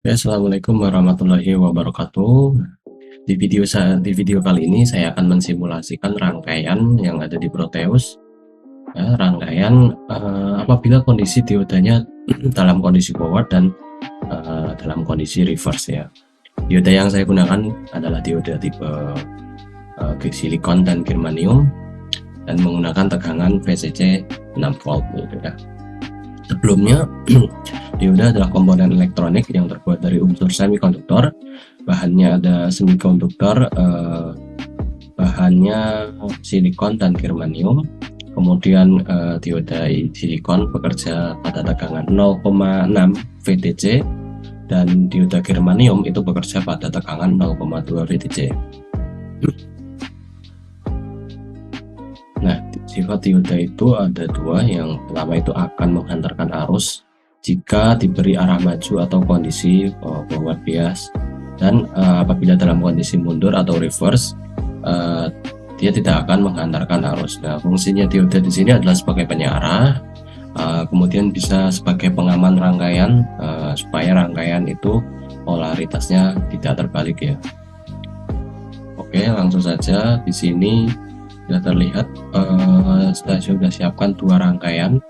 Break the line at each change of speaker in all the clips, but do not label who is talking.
Ya, assalamualaikum warahmatullahi wabarakatuh. Di video kali ini saya akan mensimulasikan rangkaian yang ada di Proteus. Ya, rangkaian apabila kondisi diodanya dalam kondisi forward dan dalam kondisi reverse ya. Dioda yang saya gunakan adalah dioda tipe silikon dan germanium dan menggunakan tegangan VCC 6 volt gitu ya. Sebelumnya, dioda adalah komponen elektronik yang terbuat dari unsur semikonduktor. Bahannya ada semikonduktor, bahannya silikon dan germanium. Kemudian dioda silikon bekerja pada tegangan 0,6 VTC dan dioda germanium itu bekerja pada tegangan 0,2 VTC. Nah, sifat dioda itu ada dua. Yang pertama itu akan menghantarkan arus jika diberi arah maju atau kondisi forward bias, dan apabila dalam kondisi mundur atau reverse dia tidak akan menghantarkan arus. Nah, fungsinya dioda di sini adalah sebagai penyearah, kemudian bisa sebagai pengaman rangkaian supaya rangkaian itu polaritasnya tidak terbalik ya. Oke, langsung saja. Di sini sudah terlihat saya sudah siapkan dua rangkaian.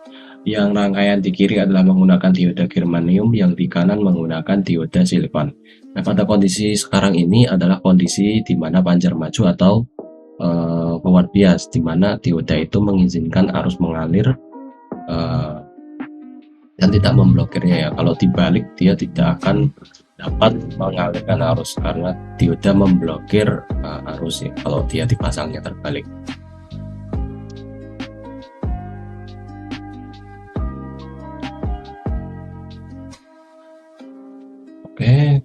Yang rangkaian di kiri adalah menggunakan dioda germanium, yang di kanan menggunakan dioda silikon. Nah, pada kondisi sekarang ini adalah kondisi di mana pancar maju atau forward bias, di mana dioda itu mengizinkan arus mengalir dan tidak memblokirnya ya. Kalau dibalik dia tidak akan dapat mengalirkan arus karena dioda memblokir arus ya kalau dia dipasangnya terbalik. Oke,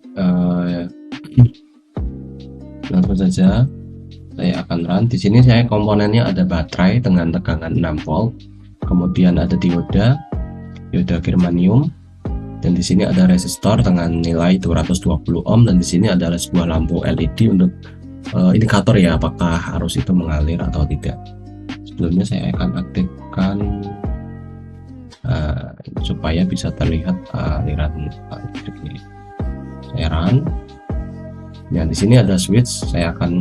langsung saja saya akan run. Di sini saya komponennya ada baterai dengan tegangan 6 volt, kemudian ada dioda germanium, dan di sini ada resistor dengan nilai 220 ohm, dan di sini adalah sebuah lampu LED untuk indikator ya apakah arus itu mengalir atau tidak. Sebelumnya saya akan aktifkan supaya bisa terlihat aliran listriknya. Saya run. Nah, di sini ada switch. Saya akan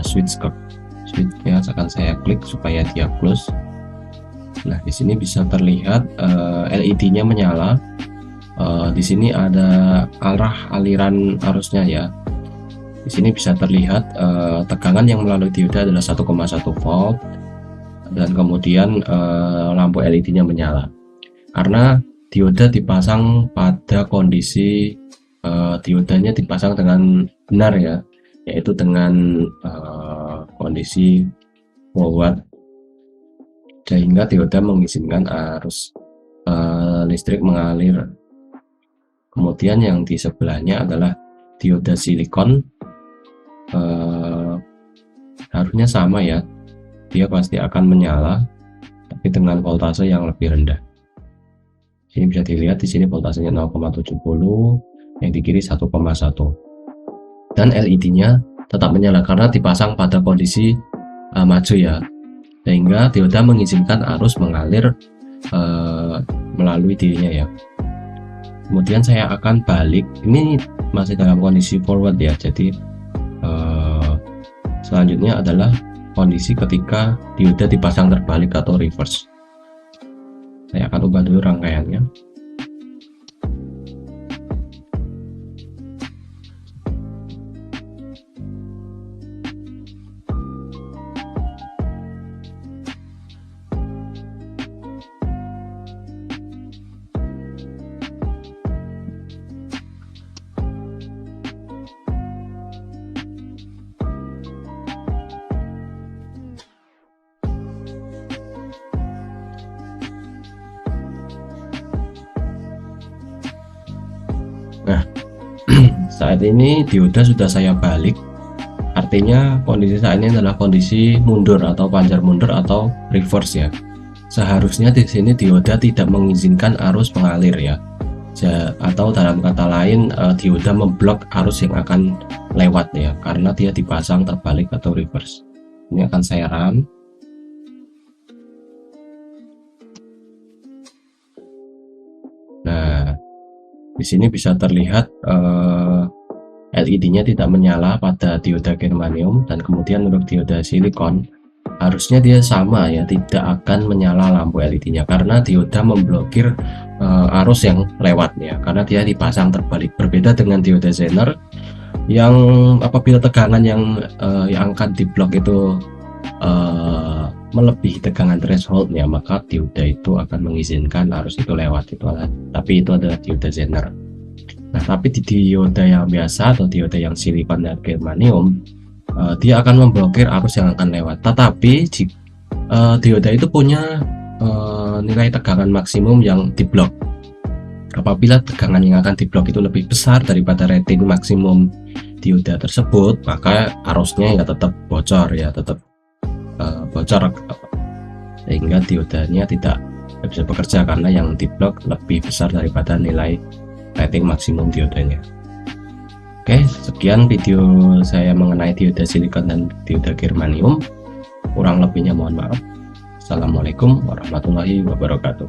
switchnya akan saya klik supaya dia close. Nah, di sini bisa terlihat LED-nya menyala. Di sini ada arah aliran arusnya ya. Di sini bisa terlihat tegangan yang melalui dioda adalah 1,1 volt, dan kemudian lampu LED-nya menyala. Karena dioda dipasang pada kondisi diodanya dipasang dengan benar ya, yaitu dengan kondisi forward, sehingga dioda mengizinkan arus listrik mengalir. Kemudian yang di sebelahnya adalah dioda silikon, harusnya sama ya, dia pasti akan menyala tapi dengan voltase yang lebih rendah. Ini bisa dilihat di sini voltasenya 0,70, yang di kiri 1,1, dan LED-nya tetap menyala karena dipasang pada kondisi maju ya, sehingga dioda mengizinkan arus mengalir melalui dirinya ya. Kemudian saya akan balik, ini masih dalam kondisi forward ya, jadi selanjutnya adalah kondisi ketika dioda dipasang terbalik atau reverse. Saya akan ubah dulu rangkaiannya. Nah, saat ini dioda sudah saya balik, artinya kondisi saat ini adalah kondisi mundur atau pancar mundur atau reverse ya. Seharusnya di sini dioda tidak mengizinkan arus mengalir ya, atau dalam kata lain dioda memblok arus yang akan lewat ya, karena dia dipasang terbalik atau reverse. Ini akan saya run. Nah, Di sini bisa terlihat LED-nya tidak menyala pada dioda germanium, dan kemudian untuk dioda silikon harusnya dia sama ya, tidak akan menyala lampu LED-nya karena dioda memblokir arus yang lewat ya, karena dia dipasang terbalik. Berbeda dengan dioda Zener yang apabila tegangan yang akan diblok itu melebihi tegangan thresholdnya, maka dioda itu akan mengizinkan arus itu lewat. Tapi itu adalah dioda Zener. Nah, tapi di dioda yang biasa atau dioda yang silikon dan germanium, dia akan memblokir arus yang akan lewat. Tetapi dioda itu punya nilai tegangan maksimum yang diblok. Apabila tegangan yang akan diblok itu lebih besar daripada rating maksimum dioda tersebut, maka arusnya ya tetap bocor ya, tetap bocor, sehingga diodanya tidak bisa bekerja karena yang diblok lebih besar daripada nilai rating maksimum diodanya. Oke, sekian video saya mengenai dioda silikon dan dioda germanium. Kurang lebihnya mohon maaf. Assalamualaikum warahmatullahi wabarakatuh.